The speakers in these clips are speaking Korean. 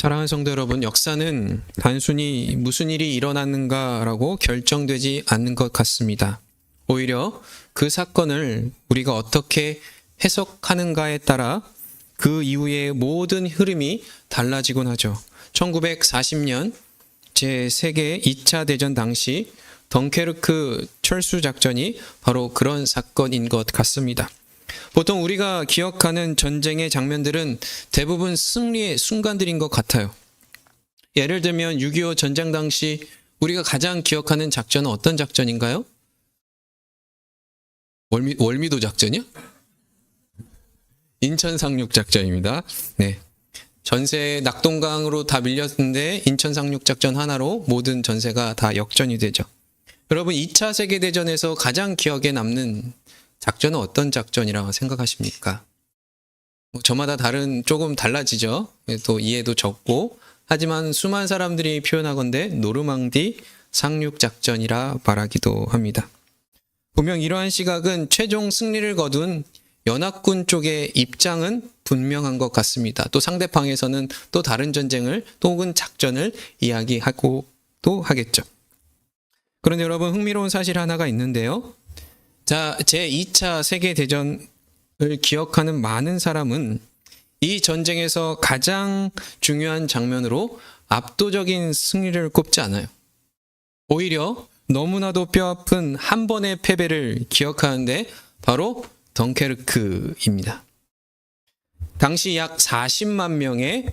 사랑하는 성도 여러분, 역사는 단순히 무슨 일이 일어났는가라고 결정되지 않는 것 같습니다. 오히려 그 사건을 우리가 어떻게 해석하는가에 따라 그 이후의 모든 흐름이 달라지곤 하죠. 1940년 제3계 2차 대전 당시 덩케르크 철수 작전이 바로 그런 사건인 것 같습니다. 보통 우리가 기억하는 전쟁의 장면들은 대부분 승리의 순간들인 것 같아요. 예를 들면 6.25 전쟁 당시 우리가 가장 기억하는 작전은 어떤 작전인가요? 월미도 작전이요? 인천 상륙 작전입니다. 네. 전세 낙동강으로 다 밀렸는데 인천 상륙 작전 하나로 모든 전세가 다 역전이 되죠. 여러분, 2차 세계대전에서 가장 기억에 남는 작전은 어떤 작전이라고 생각하십니까? 저마다 조금 달라지죠. 또 이해도 적고, 하지만 수많은 사람들이 표현하건대 노르망디 상륙작전이라 말하기도 합니다. 분명 이러한 시각은 최종 승리를 거둔 연합군 쪽의 입장은 분명한 것 같습니다. 또 상대방에서는 또 다른 전쟁을 또 혹은 작전을 이야기하고도 하겠죠. 그런데 여러분, 흥미로운 사실 하나가 있는데요. 자, 제2차 세계대전을 기억하는 많은 사람은 이 전쟁에서 가장 중요한 장면으로 압도적인 승리를 꼽지 않아요. 오히려 너무나도 뼈아픈 한 번의 패배를 기억하는데 바로 덩케르크입니다. 당시 약 40만 명의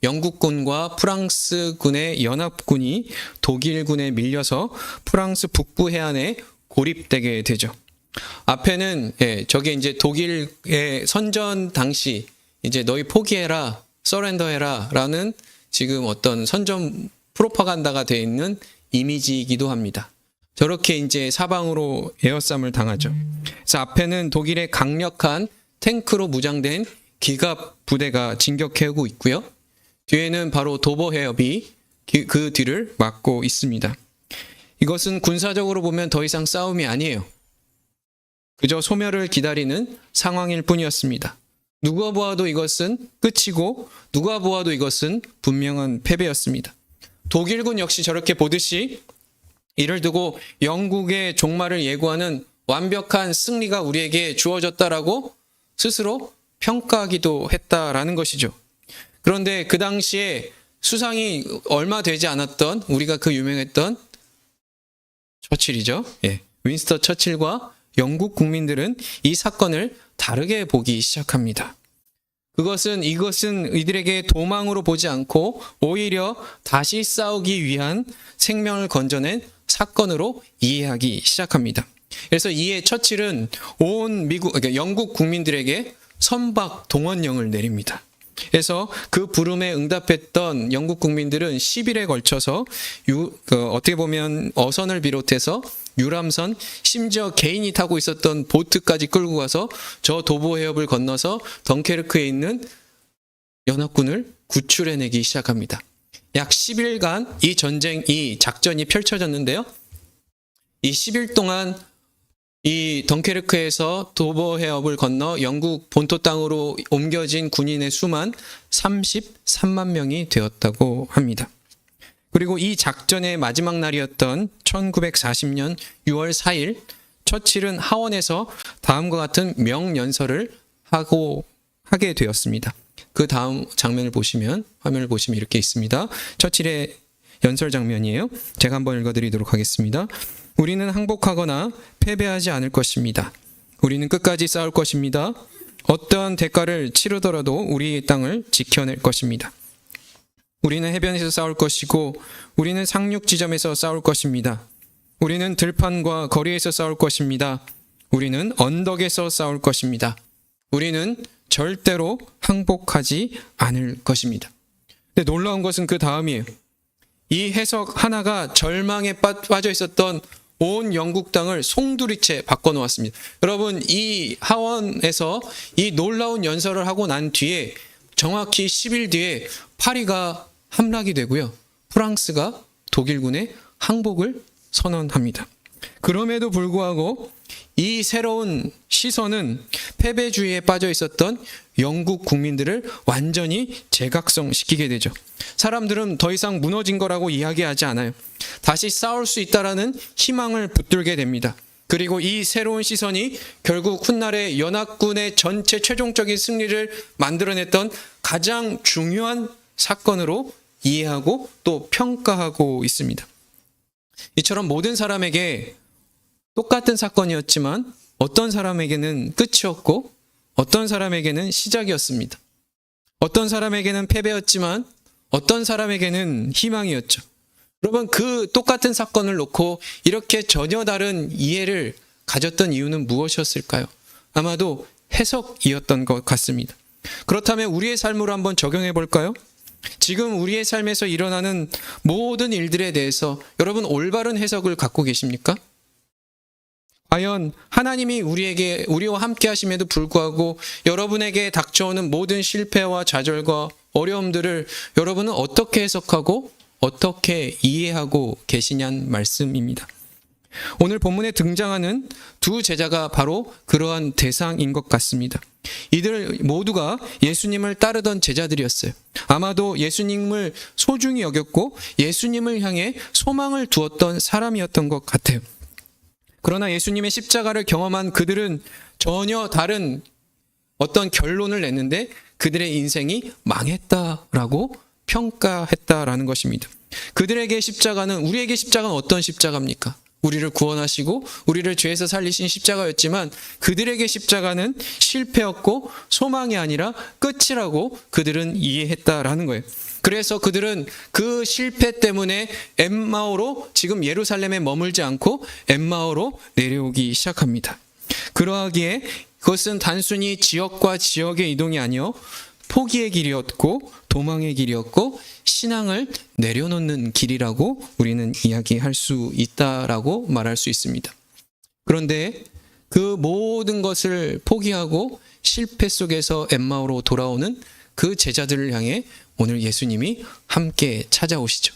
영국군과 프랑스군의 연합군이 독일군에 밀려서 프랑스 북부 해안에 고립되게 되죠. 앞에는 저게 이제 독일의 선전 당시 이제 너희 포기해라, 서렌더해라라는 지금 어떤 선전 프로파간다가 되어 있는 이미지이기도 합니다. 저렇게 이제 사방으로 에어쌈을 당하죠. 그래서 앞에는 독일의 강력한 탱크로 무장된 기갑 부대가 진격해오고 있고요. 뒤에는 바로 도보 해협이 그 뒤를 막고 있습니다. 이것은 군사적으로 보면 더 이상 싸움이 아니에요. 그저 소멸을 기다리는 상황일 뿐이었습니다. 누가 보아도 이것은 끝이고 누가 보아도 이것은 분명한 패배였습니다. 독일군 역시 저렇게 보듯이 이를 두고 영국의 종말을 예고하는 완벽한 승리가 우리에게 주어졌다라고 스스로 평가하기도 했다라는 것이죠. 그런데 그 당시에 수상이 얼마 되지 않았던 우리가 그 유명했던 처칠이죠. 윈스턴 처칠과 영국 국민들은 이 사건을 다르게 보기 시작합니다. 이것은 이들에게 도망으로 보지 않고 오히려 다시 싸우기 위한 생명을 건져낸 사건으로 이해하기 시작합니다. 그래서 이에 처칠은 온 그러니까 영국 국민들에게 선박 동원령을 내립니다. 그래서 그 부름에 응답했던 영국 국민들은 10일에 걸쳐서 어떻게 보면 어선을 비롯해서 유람선, 심지어 개인이 타고 있었던 보트까지 끌고 가서 저 도보 해협을 건너서 덩케르크에 있는 연합군을 구출해내기 시작합니다. 약 10일간 이 작전이 펼쳐졌는데요. 이 10일 동안 이 덩케르크에서 도보 해협을 건너 영국 본토 땅으로 옮겨진 군인의 수만 33만 명이 되었다고 합니다. 그리고 이 작전의 마지막 날이었던 1940년 6월 4일 처칠은 하원에서 다음과 같은 명연설을 하게 되었습니다. 그 다음 화면을 보시면 이렇게 있습니다. 처칠의 연설 장면이에요. 제가 한번 읽어드리도록 하겠습니다. 우리는 항복하거나 패배하지 않을 것입니다. 우리는 끝까지 싸울 것입니다. 어떠한 대가를 치르더라도 우리의 땅을 지켜낼 것입니다. 우리는 해변에서 싸울 것이고 우리는 상륙 지점에서 싸울 것입니다. 우리는 들판과 거리에서 싸울 것입니다. 우리는 언덕에서 싸울 것입니다. 우리는 절대로 항복하지 않을 것입니다. 근데 놀라운 것은 그 다음이에요. 이 해석 하나가 절망에 빠져 있었던 온 영국 땅을 송두리째 바꿔놓았습니다. 여러분, 이 하원에서 이 놀라운 연설을 하고 난 뒤에 정확히 10일 뒤에 파리가 함락이 되고요. 프랑스가 독일군의 항복을 선언합니다. 그럼에도 불구하고 이 새로운 시선은 패배주의에 빠져 있었던 영국 국민들을 완전히 재각성시키게 되죠. 사람들은 더 이상 무너진 거라고 이야기하지 않아요. 다시 싸울 수 있다라는 희망을 붙들게 됩니다. 그리고 이 새로운 시선이 결국 훗날의 연합군의 전체 최종적인 승리를 만들어냈던 가장 중요한 사건으로 이해하고 또 평가하고 있습니다. 이처럼 모든 사람에게 똑같은 사건이었지만 어떤 사람에게는 끝이었고 어떤 사람에게는 시작이었습니다. 어떤 사람에게는 패배였지만 어떤 사람에게는 희망이었죠. 여러분, 그 똑같은 사건을 놓고 이렇게 전혀 다른 이해를 가졌던 이유는 무엇이었을까요? 아마도 해석이었던 것 같습니다. 그렇다면 우리의 삶으로 한번 적용해 볼까요? 지금 우리의 삶에서 일어나는 모든 일들에 대해서 여러분 올바른 해석을 갖고 계십니까? 과연 하나님이 우리와 함께 하심에도 불구하고 여러분에게 닥쳐오는 모든 실패와 좌절과 어려움들을 여러분은 어떻게 해석하고 어떻게 이해하고 계시냐는 말씀입니다. 오늘 본문에 등장하는 두 제자가 바로 그러한 대상인 것 같습니다. 이들 모두가 예수님을 따르던 제자들이었어요. 아마도 예수님을 소중히 여겼고 예수님을 향해 소망을 두었던 사람이었던 것 같아요. 그러나 예수님의 십자가를 경험한 그들은 전혀 다른 어떤 결론을 냈는데 그들의 인생이 망했다라고 평가했다라는 것입니다. 그들에게 십자가는, 우리에게 십자가는 어떤 십자가입니까? 우리를 구원하시고 우리를 죄에서 살리신 십자가였지만 그들에게 십자가는 실패였고 소망이 아니라 끝이라고 그들은 이해했다라는 거예요. 그래서 그들은 그 실패 때문에 엠마오로, 지금 예루살렘에 머물지 않고 엠마오로 내려오기 시작합니다. 그러하기에 그것은 단순히 지역과 지역의 이동이 아니요 포기의 길이었고 도망의 길이었고 신앙을 내려놓는 길이라고 우리는 이야기할 수 있다라고 말할 수 있습니다. 그런데 그 모든 것을 포기하고 실패 속에서 엠마오로 돌아오는 그 제자들을 향해 오늘 예수님이 함께 찾아오시죠.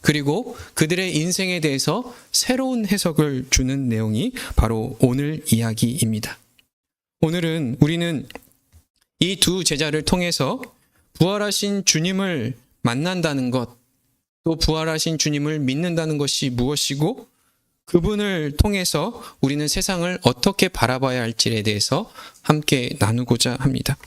그리고 그들의 인생에 대해서 새로운 해석을 주는 내용이 바로 오늘 이야기입니다. 오늘은 우리는 이 두 제자를 통해서 부활하신 주님을 만난다는 것, 또 부활하신 주님을 믿는다는 것이 무엇이고 그분을 통해서 우리는 세상을 어떻게 바라봐야 할지에 대해서 함께 나누고자 합니다.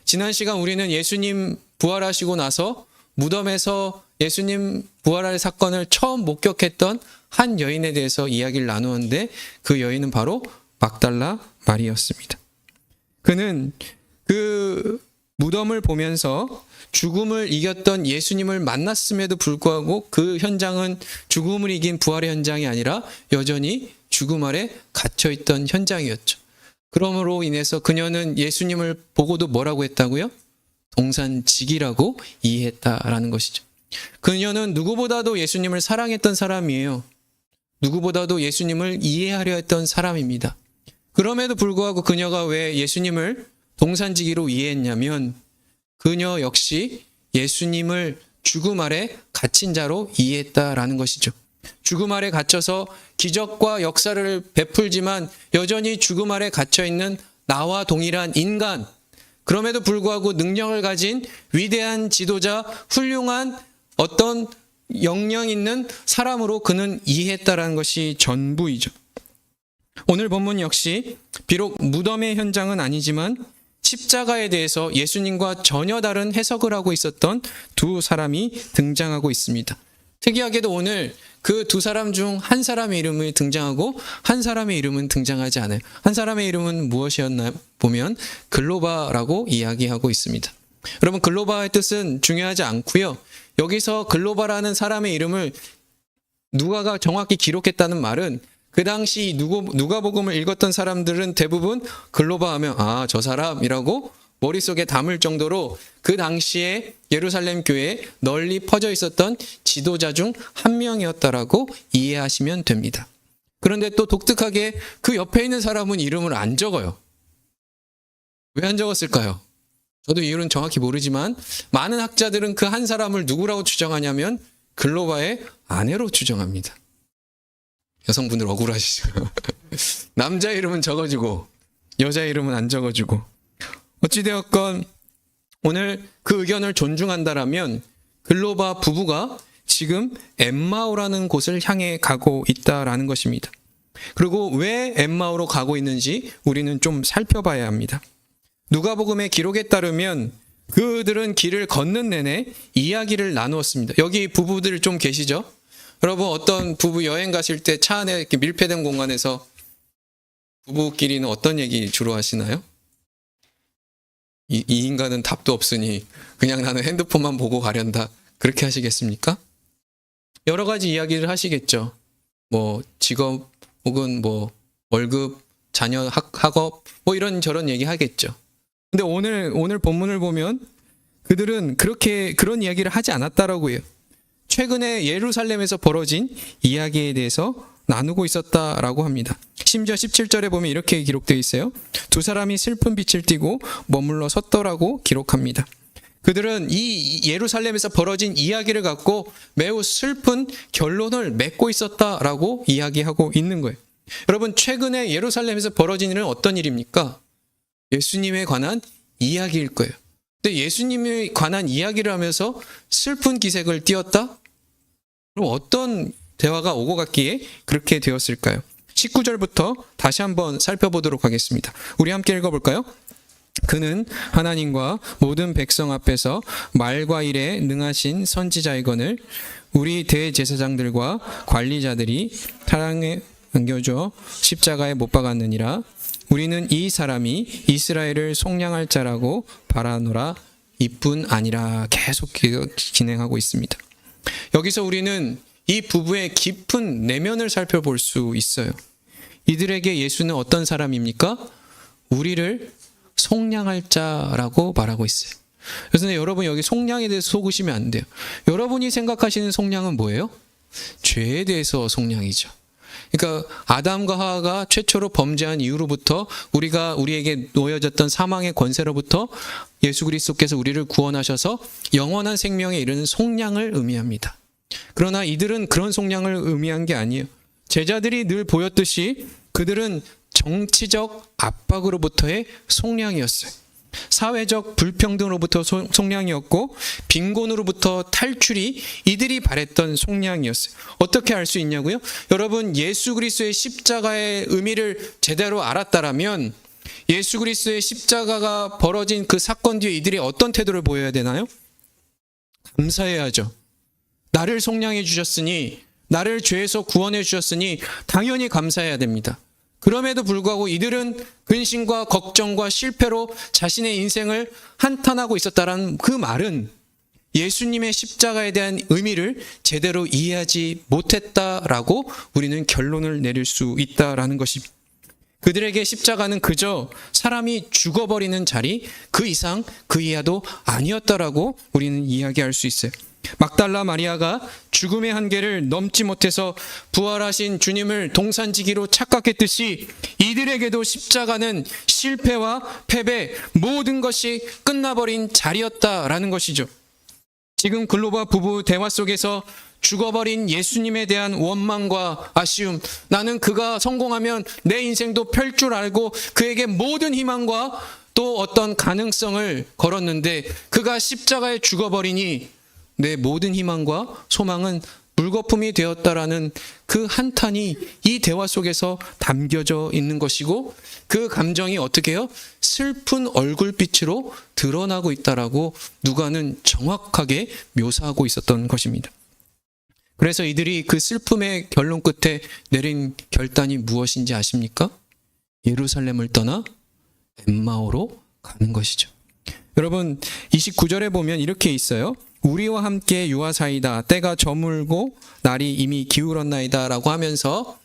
지난 시간 우리는 예수님 부활하시고 나서 무덤에서 예수님 부활할 사건을 처음 목격했던 한 여인에 대해서 이야기를 나누었는데 그 여인은 바로 막달라 마리였습니다. 그는 그 무덤을 보면서 죽음을 이겼던 예수님을 만났음에도 불구하고 그 현장은 죽음을 이긴 부활의 현장이 아니라 여전히 죽음 아래 갇혀있던 현장이었죠. 그러므로 인해서 그녀는 예수님을 보고도 뭐라고 했다고요? 동산직이라고 이해했다라는 것이죠. 그녀는 누구보다도 예수님을 사랑했던 사람이에요. 누구보다도 예수님을 이해하려 했던 사람입니다. 그럼에도 불구하고 그녀가 왜 예수님을 동산지기로 이해했냐면 그녀 역시 예수님을 죽음 아래 갇힌 자로 이해했다라는 것이죠. 죽음 아래 갇혀서 기적과 역사를 베풀지만 여전히 죽음 아래 갇혀있는 나와 동일한 인간, 그럼에도 불구하고 능력을 가진 위대한 지도자, 훌륭한 어떤 역량 있는 사람으로 그는 이해했다라는 것이 전부이죠. 오늘 본문 역시 비록 무덤의 현장은 아니지만 십자가에 대해서 예수님과 전혀 다른 해석을 하고 있었던 두 사람이 등장하고 있습니다. 특이하게도 오늘 그 두 사람 중 한 사람의 이름이 등장하고 한 사람의 이름은 등장하지 않아요. 한 사람의 이름은 무엇이었나 보면 글로바라고 이야기하고 있습니다. 여러분, 글로바의 뜻은 중요하지 않고요. 여기서 글로바라는 사람의 이름을 누가가 정확히 기록했다는 말은 그 당시 누가복음을 읽었던 사람들은 대부분 글로바 하면 아, 저 사람이라고 머릿속에 담을 정도로 그 당시에 예루살렘 교회에 널리 퍼져 있었던 지도자 중 한 명이었다라고 이해하시면 됩니다. 그런데 또 독특하게 그 옆에 있는 사람은 이름을 안 적어요. 왜 안 적었을까요? 저도 이유는 정확히 모르지만 많은 학자들은 그 한 사람을 누구라고 추정하냐면 글로바의 아내로 추정합니다. 여성분들 억울하시죠? 남자 이름은 적어주고 여자 이름은 안 적어주고. 어찌되었건 오늘 그 의견을 존중한다라면 글로바 부부가 지금 엠마오라는 곳을 향해 가고 있다라는 것입니다. 그리고 왜 엠마오로 가고 있는지 우리는 좀 살펴봐야 합니다. 누가복음의 기록에 따르면 그들은 길을 걷는 내내 이야기를 나누었습니다. 여기 부부들 좀 계시죠? 여러분, 어떤 부부 여행 가실 때 차 안에 이렇게 밀폐된 공간에서 부부끼리는 어떤 얘기 주로 하시나요? 이 인간은 답도 없으니 그냥 나는 핸드폰만 보고 가련다. 그렇게 하시겠습니까? 여러 가지 이야기를 하시겠죠. 뭐 직업 혹은 뭐 월급, 자녀 학업 뭐 이런저런 얘기 하겠죠. 근데 오늘 본문을 보면 그들은 그런 이야기를 하지 않았다라고 해요. 최근에 예루살렘에서 벌어진 이야기에 대해서 나누고 있었다라고 합니다. 심지어 17절에 보면 이렇게 기록되어 있어요. 두 사람이 슬픈 빛을 띠고 머물러 섰더라고 기록합니다. 그들은 이 예루살렘에서 벌어진 이야기를 갖고 매우 슬픈 결론을 맺고 있었다라고 이야기하고 있는 거예요. 여러분, 최근에 예루살렘에서 벌어진 일은 어떤 일입니까? 예수님에 관한 이야기일 거예요. 근데 예수님에 관한 이야기를 하면서 슬픈 기색을 띄었다? 그럼 어떤 대화가 오고 갔기에 그렇게 되었을까요? 19절부터 다시 한번 살펴보도록 하겠습니다. 우리 함께 읽어볼까요? 그는 하나님과 모든 백성 앞에서 말과 일에 능하신 선지자이거늘 우리 대제사장들과 관리자들이 사랑에 안겨줘 십자가에 못 박았느니라. 우리는 이 사람이 이스라엘을 속량할 자라고 바라노라. 이뿐 아니라 계속 진행하고 있습니다. 여기서 우리는 이 부부의 깊은 내면을 살펴볼 수 있어요. 이들에게 예수는 어떤 사람입니까? 우리를 속량할 자라고 말하고 있어요. 그래서 여러분, 여기 속량에 대해서 속으시면 안 돼요. 여러분이 생각하시는 속량은 뭐예요? 죄에 대해서 속량이죠. 그러니까 아담과 하와가 최초로 범죄한 이후로부터 우리에게 놓여졌던 사망의 권세로부터 예수 그리스도께서 우리를 구원하셔서 영원한 생명에 이르는 속량을 의미합니다. 그러나 이들은 그런 속량을 의미한 게 아니에요. 제자들이 늘 보였듯이 그들은 정치적 압박으로부터의 속량이었어요. 사회적 불평등으로부터 속량이었고 빈곤으로부터 탈출이 이들이 바랬던 속량이었어요. 어떻게 알 수 있냐고요? 여러분, 예수 그리스도의 십자가의 의미를 제대로 알았다라면 예수 그리스도의 십자가가 벌어진 그 사건 뒤에 이들이 어떤 태도를 보여야 되나요? 감사해야죠. 나를 속량해 주셨으니, 나를 죄에서 구원해 주셨으니 당연히 감사해야 됩니다. 그럼에도 불구하고 이들은 근심과 걱정과 실패로 자신의 인생을 한탄하고 있었다라는 그 말은 예수님의 십자가에 대한 의미를 제대로 이해하지 못했다라고 우리는 결론을 내릴 수 있다라는 것입니다. 그들에게 십자가는 그저 사람이 죽어버리는 자리, 그 이상 그 이하도 아니었다라고 우리는 이야기할 수 있어요. 막달라 마리아가 죽음의 한계를 넘지 못해서 부활하신 주님을 동산지기로 착각했듯이 이들에게도 십자가는 실패와 패배, 모든 것이 끝나버린 자리였다라는 것이죠. 지금 글로바 부부 대화 속에서 죽어버린 예수님에 대한 원망과 아쉬움, 나는 그가 성공하면 내 인생도 펼 줄 알고 그에게 모든 희망과 또 어떤 가능성을 걸었는데 그가 십자가에 죽어버리니 내 모든 희망과 소망은 물거품이 되었다라는 그 한탄이 이 대화 속에서 담겨져 있는 것이고, 그 감정이 어떻게 해요? 슬픈 얼굴빛으로 드러나고 있다라고 누가는 정확하게 묘사하고 있었던 것입니다. 그래서 이들이 그 슬픔의 결론 끝에 내린 결단이 무엇인지 아십니까? 예루살렘을 떠나 엠마오로 가는 것이죠. 여러분, 29절에 보면 이렇게 있어요. 우리와 함께 유하사이다. 때가 저물고 날이 이미 기울었나이다 라고 하면서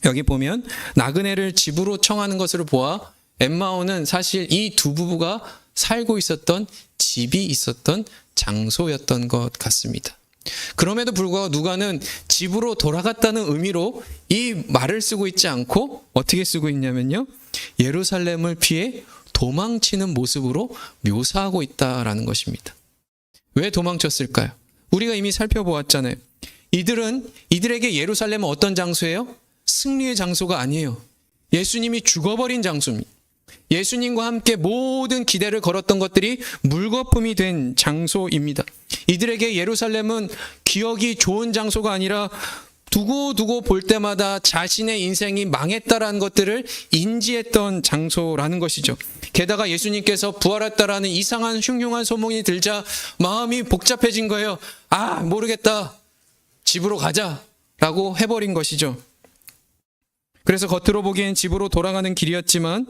여기 보면 나그네를 집으로 청하는 것으로 보아 엠마오는 사실 이 두 부부가 살고 있었던 집이 있었던 장소였던 것 같습니다. 그럼에도 불구하고 누가는 집으로 돌아갔다는 의미로 이 말을 쓰고 있지 않고 어떻게 쓰고 있냐면요, 예루살렘을 피해 도망치는 모습으로 묘사하고 있다라는 것입니다. 왜 도망쳤을까요? 우리가 이미 살펴보았잖아요. 이들에게 예루살렘은 어떤 장소예요? 승리의 장소가 아니에요. 예수님이 죽어버린 장소입니다. 예수님과 함께 모든 기대를 걸었던 것들이 물거품이 된 장소입니다. 이들에게 예루살렘은 기억이 좋은 장소가 아니라 두고두고 볼 때마다 자신의 인생이 망했다라는 것들을 인지했던 장소라는 것이죠. 게다가 예수님께서 부활했다라는 이상한 흉흉한 소문이 들자 마음이 복잡해진 거예요. 아, 모르겠다. 집으로 가자라고 해버린 것이죠. 그래서 겉으로 보기엔 집으로 돌아가는 길이었지만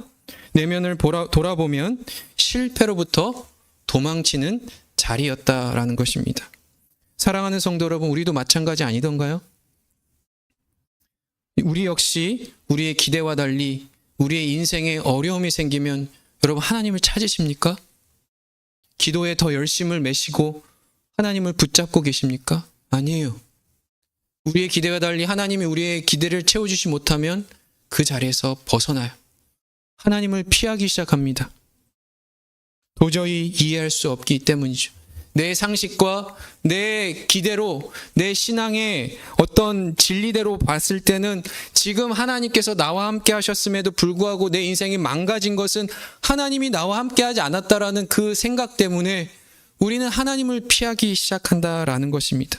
내면을 돌아보면 실패로부터 도망치는 자리였다라는 것입니다. 사랑하는 성도 여러분, 우리도 마찬가지 아니던가요? 우리 역시 우리의 기대와 달리 우리의 인생에 어려움이 생기면 여러분 하나님을 찾으십니까? 기도에 더 열심을 매시고 하나님을 붙잡고 계십니까? 아니에요. 우리의 기대와 달리 하나님이 우리의 기대를 채워주지 못하면 그 자리에서 벗어나요. 하나님을 피하기 시작합니다. 도저히 이해할 수 없기 때문이죠. 내 상식과 내 기대로, 내 신앙의 어떤 진리대로 봤을 때는 지금 하나님께서 나와 함께 하셨음에도 불구하고 내 인생이 망가진 것은 하나님이 나와 함께 하지 않았다라는 그 생각 때문에 우리는 하나님을 피하기 시작한다라는 것입니다.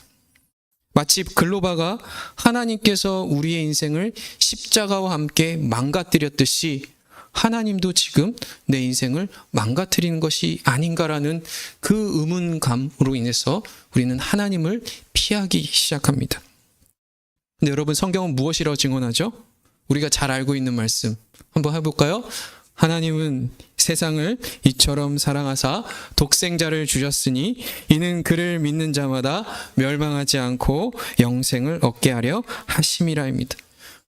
마치 글로바가 하나님께서 우리의 인생을 십자가와 함께 망가뜨렸듯이 하나님도 지금 내 인생을 망가뜨리는 것이 아닌가라는 그 의문감으로 인해서 우리는 하나님을 피하기 시작합니다. 근데 여러분, 성경은 무엇이라고 증언하죠? 우리가 잘 알고 있는 말씀 한번 해볼까요? 하나님은 세상을 이처럼 사랑하사 독생자를 주셨으니 이는 그를 믿는 자마다 멸망하지 않고 영생을 얻게 하려 하심이라입니다.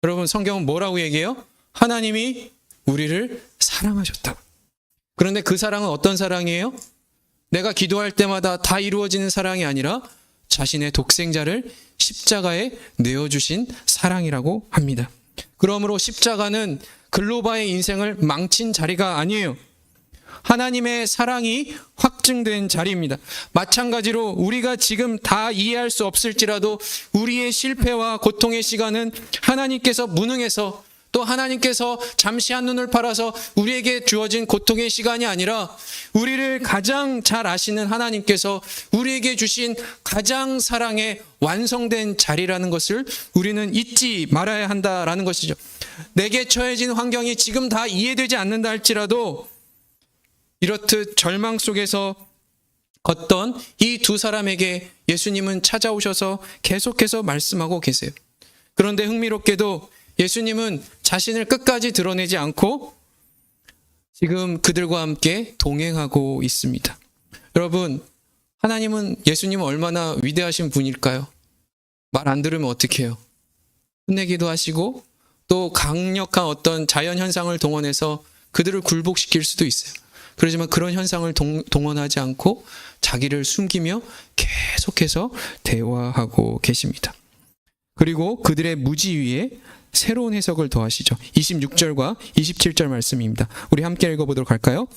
여러분, 성경은 뭐라고 얘기해요? 하나님이 우리를 사랑하셨다. 그런데 그 사랑은 어떤 사랑이에요? 내가 기도할 때마다 다 이루어지는 사랑이 아니라 자신의 독생자를 십자가에 내어주신 사랑이라고 합니다. 그러므로 십자가는 글로바의 인생을 망친 자리가 아니에요. 하나님의 사랑이 확증된 자리입니다. 마찬가지로 우리가 지금 다 이해할 수 없을지라도 우리의 실패와 고통의 시간은 하나님께서 무능해서 또 하나님께서 잠시 한눈을 팔아서 우리에게 주어진 고통의 시간이 아니라 우리를 가장 잘 아시는 하나님께서 우리에게 주신 가장 사랑의 완성된 자리라는 것을 우리는 잊지 말아야 한다라는 것이죠. 내게 처해진 환경이 지금 다 이해되지 않는다 할지라도 이렇듯 절망 속에서 걷던 이 두 사람에게 예수님은 찾아오셔서 계속해서 말씀하고 계세요. 그런데 흥미롭게도 예수님은 자신을 끝까지 드러내지 않고 지금 그들과 함께 동행하고 있습니다. 여러분, 하나님은 예수님은 얼마나 위대하신 분일까요? 말 안 들으면 어떻게 해요? 혼내기도 하시고 또 강력한 어떤 자연 현상을 동원해서 그들을 굴복시킬 수도 있어요. 그렇지만 그런 현상을 동원하지 않고 자기를 숨기며 계속해서 대화하고 계십니다. 그리고 그들의 무지 위에 새로운 해석을 더하시죠. 26절과 27절 말씀입니다. 우리 함께 읽어보도록 할까요?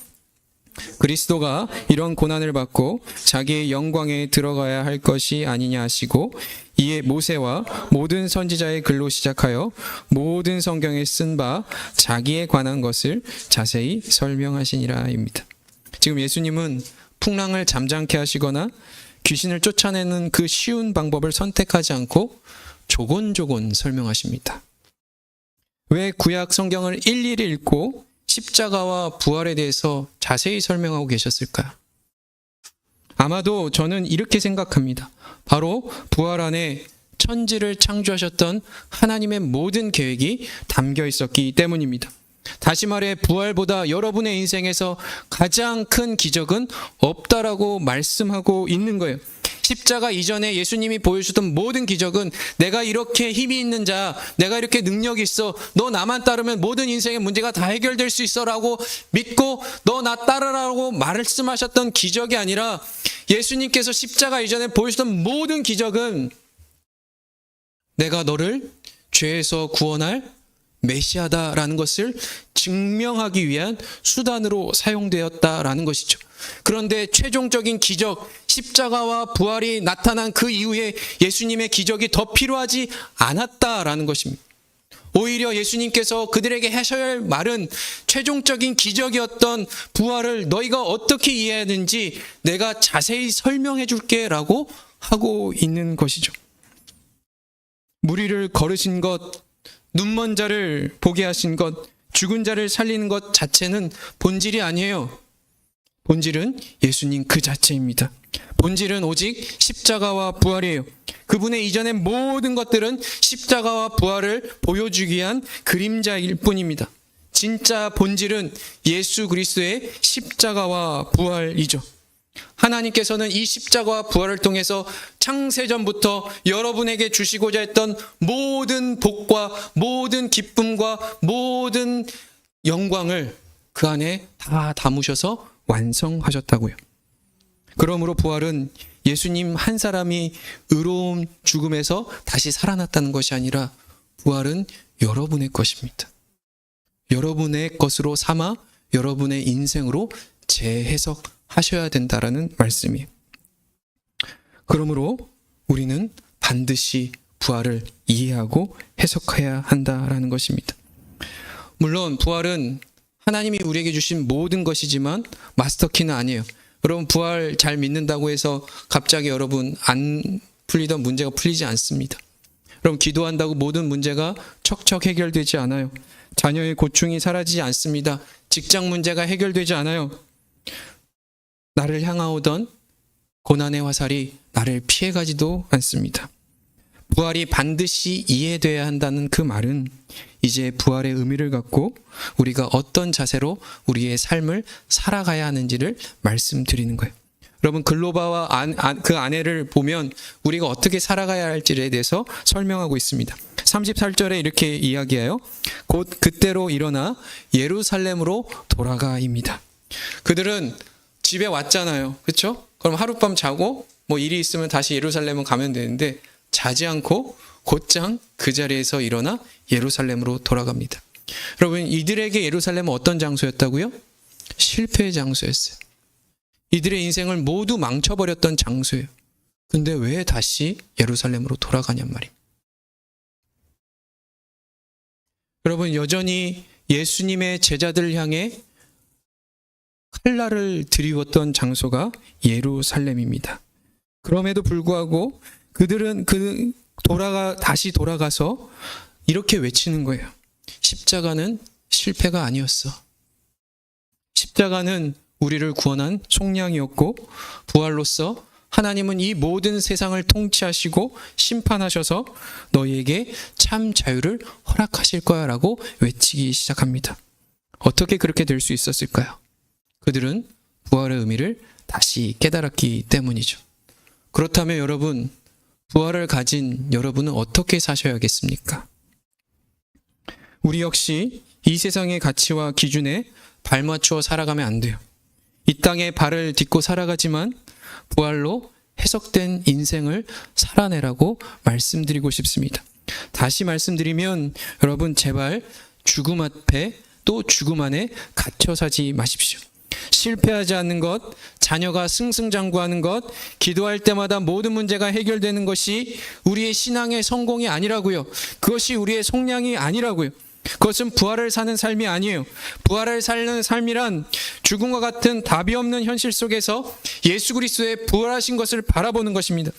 그리스도가 이런 고난을 받고 자기의 영광에 들어가야 할 것이 아니냐 하시고 이에 모세와 모든 선지자의 글로 시작하여 모든 성경에 쓴 바 자기에 관한 것을 자세히 설명하시니라입니다. 지금 예수님은 풍랑을 잠잠케 하시거나 귀신을 쫓아내는 그 쉬운 방법을 선택하지 않고 조곤조곤 설명하십니다. 왜 구약 성경을 일일이 읽고 십자가와 부활에 대해서 자세히 설명하고 계셨을까요? 아마도 저는 이렇게 생각합니다. 바로 부활 안에 천지를 창조하셨던 하나님의 모든 계획이 담겨 있었기 때문입니다. 다시 말해 부활보다 여러분의 인생에서 가장 큰 기적은 없다라고 말씀하고 있는 거예요. 십자가 이전에 예수님이 보여주던 모든 기적은 내가 이렇게 힘이 있는 자, 내가 이렇게 능력이 있어, 너 나만 따르면 모든 인생의 문제가 다 해결될 수 있어 라고 믿고 너 나 따르라고 말씀하셨던 기적이 아니라 예수님께서 십자가 이전에 보여주던 모든 기적은 내가 너를 죄에서 구원할 메시아다라는 것을 증명하기 위한 수단으로 사용되었다라는 것이죠. 그런데 최종적인 기적, 십자가와 부활이 나타난 그 이후에 예수님의 기적이 더 필요하지 않았다라는 것입니다. 오히려 예수님께서 그들에게 하셔야 할 말은 최종적인 기적이었던 부활을 너희가 어떻게 이해해야 되는지 내가 자세히 설명해 줄게 라고 하고 있는 것이죠. 무리를 걸으신 것, 눈먼 자를 보게 하신 것, 죽은 자를 살리는 것 자체는 본질이 아니에요. 본질은 예수님 그 자체입니다. 본질은 오직 십자가와 부활이에요. 그분의 이전의 모든 것들은 십자가와 부활을 보여주기 위한 그림자일 뿐입니다. 진짜 본질은 예수 그리스도의 십자가와 부활이죠. 하나님께서는 이 십자가와 부활을 통해서 창세전부터 여러분에게 주시고자 했던 모든 복과 모든 기쁨과 모든 영광을 그 안에 다 담으셔서 완성하셨다고요. 그러므로 부활은 예수님 한 사람이 의로운 죽음에서 다시 살아났다는 것이 아니라 부활은 여러분의 것입니다. 여러분의 것으로 삼아 여러분의 인생으로 재해석하셔야 된다라는 말씀이에요. 그러므로 우리는 반드시 부활을 이해하고 해석해야 한다라는 것입니다. 물론 부활은 하나님이 우리에게 주신 모든 것이지만 마스터키는 아니에요. 여러분 부활 잘 믿는다고 해서 갑자기 여러분 안 풀리던 문제가 풀리지 않습니다. 여러분 기도한다고 모든 문제가 척척 해결되지 않아요. 자녀의 고충이 사라지지 않습니다. 직장 문제가 해결되지 않아요. 나를 향하오던 고난의 화살이 나를 피해가지도 않습니다. 부활이 반드시 이해돼야 한다는 그 말은 이제 부활의 의미를 갖고 우리가 어떤 자세로 우리의 삶을 살아가야 하는지를 말씀드리는 거예요. 여러분 글로바와 그 안에를 보면 우리가 어떻게 살아가야 할지에 대해서 설명하고 있습니다. 34절에 이렇게 이야기해요. 곧 그때로 일어나 예루살렘으로 돌아가입니다. 그들은 집에 왔잖아요. 그렇죠? 그럼 하룻밤 자고 뭐 일이 있으면 다시 예루살렘은 가면 되는데 자지 않고 곧장 그 자리에서 일어나 예루살렘으로 돌아갑니다. 여러분 이들에게 예루살렘은 어떤 장소였다고요? 실패의 장소였어요. 이들의 인생을 모두 망쳐버렸던 장소예요. 근데 왜 다시 예루살렘으로 돌아가냔 말이에요. 여러분 여전히 예수님의 제자들을 향해 칼날을 들이웠던 장소가 예루살렘입니다. 그럼에도 불구하고 그들은 다시 돌아가서 이렇게 외치는 거예요. 십자가는 실패가 아니었어. 십자가는 우리를 구원한 속량이었고 부활로서 하나님은 이 모든 세상을 통치하시고 심판하셔서 너희에게 참 자유를 허락하실 거야 라고 외치기 시작합니다. 어떻게 그렇게 될 수 있었을까요? 그들은 부활의 의미를 다시 깨달았기 때문이죠. 그렇다면 여러분, 부활을 가진 여러분은 어떻게 사셔야겠습니까? 우리 역시 이 세상의 가치와 기준에 발맞추어 살아가면 안 돼요. 이 땅에 발을 딛고 살아가지만 부활로 해석된 인생을 살아내라고 말씀드리고 싶습니다. 다시 말씀드리면 여러분 제발 죽음 앞에 또 죽음 안에 갇혀 사지 마십시오. 실패하지 않는 것, 자녀가 승승장구하는 것, 기도할 때마다 모든 문제가 해결되는 것이 우리의 신앙의 성공이 아니라고요. 그것이 우리의 속량이 아니라고요. 그것은 부활을 사는 삶이 아니에요. 부활을 사는 삶이란 죽음과 같은 답이 없는 현실 속에서 예수 그리스도의 부활하신 것을 바라보는 것입니다.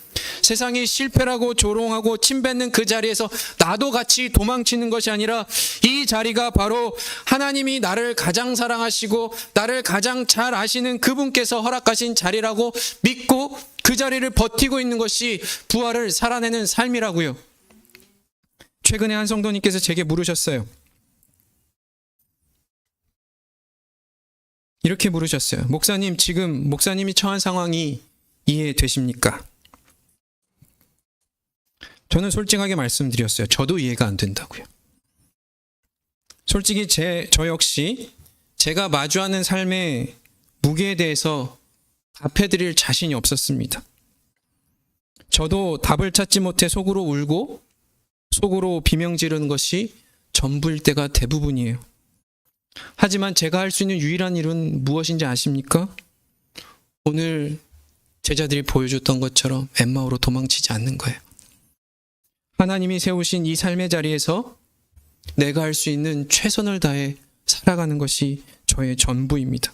세상이 실패라고 조롱하고 침뱉는 그 자리에서 나도 같이 도망치는 것이 아니라 이 자리가 바로 하나님이 나를 가장 사랑하시고 나를 가장 잘 아시는 그분께서 허락하신 자리라고 믿고 그 자리를 버티고 있는 것이 부활을 살아내는 삶이라고요. 최근에 한 성도님께서 제게 물으셨어요. 이렇게 물으셨어요. 목사님, 지금 목사님이 처한 상황이 이해되십니까? 저는 솔직하게 말씀드렸어요. 저도 이해가 안 된다고요. 솔직히 저 역시 제가 마주하는 삶의 무게에 대해서 답해드릴 자신이 없었습니다. 저도 답을 찾지 못해 속으로 울고 속으로 비명 지르는 것이 전부일 때가 대부분이에요. 하지만 제가 할 수 있는 유일한 일은 무엇인지 아십니까? 오늘 제자들이 보여줬던 것처럼 엠마오로 도망치지 않는 거예요. 하나님이 세우신 이 삶의 자리에서 내가 할 수 있는 최선을 다해 살아가는 것이 저의 전부입니다.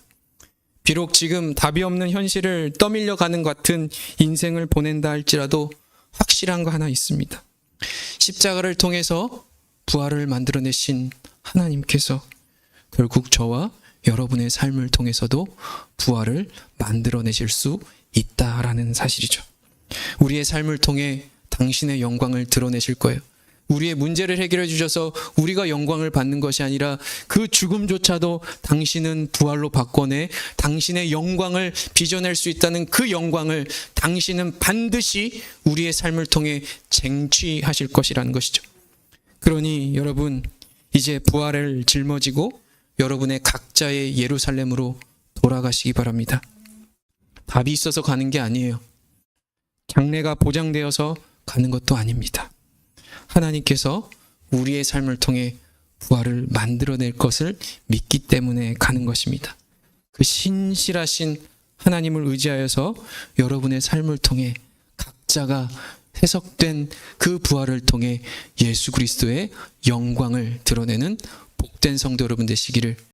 비록 지금 답이 없는 현실을 떠밀려 가는 같은 인생을 보낸다 할지라도 확실한 거 하나 있습니다. 십자가를 통해서 부활을 만들어내신 하나님께서 결국 저와 여러분의 삶을 통해서도 부활을 만들어내실 수 있다라는 사실이죠. 우리의 삶을 통해 당신의 영광을 드러내실 거예요. 우리의 문제를 해결해 주셔서 우리가 영광을 받는 것이 아니라 그 죽음조차도 당신은 부활로 바꿔내 당신의 영광을 빚어낼 수 있다는 그 영광을 당신은 반드시 우리의 삶을 통해 쟁취하실 것이라는 것이죠. 그러니 여러분, 이제 부활을 짊어지고 여러분의 각자의 예루살렘으로 돌아가시기 바랍니다. 답이 있어서 가는 게 아니에요. 장래가 보장되어서 가는 것도 아닙니다. 하나님께서 우리의 삶을 통해 부활을 만들어낼 것을 믿기 때문에 가는 것입니다. 그 신실하신 하나님을 의지하여서 여러분의 삶을 통해 각자가 해석된 그 부활을 통해 예수 그리스도의 영광을 드러내는 복된 성도 여러분 되시기를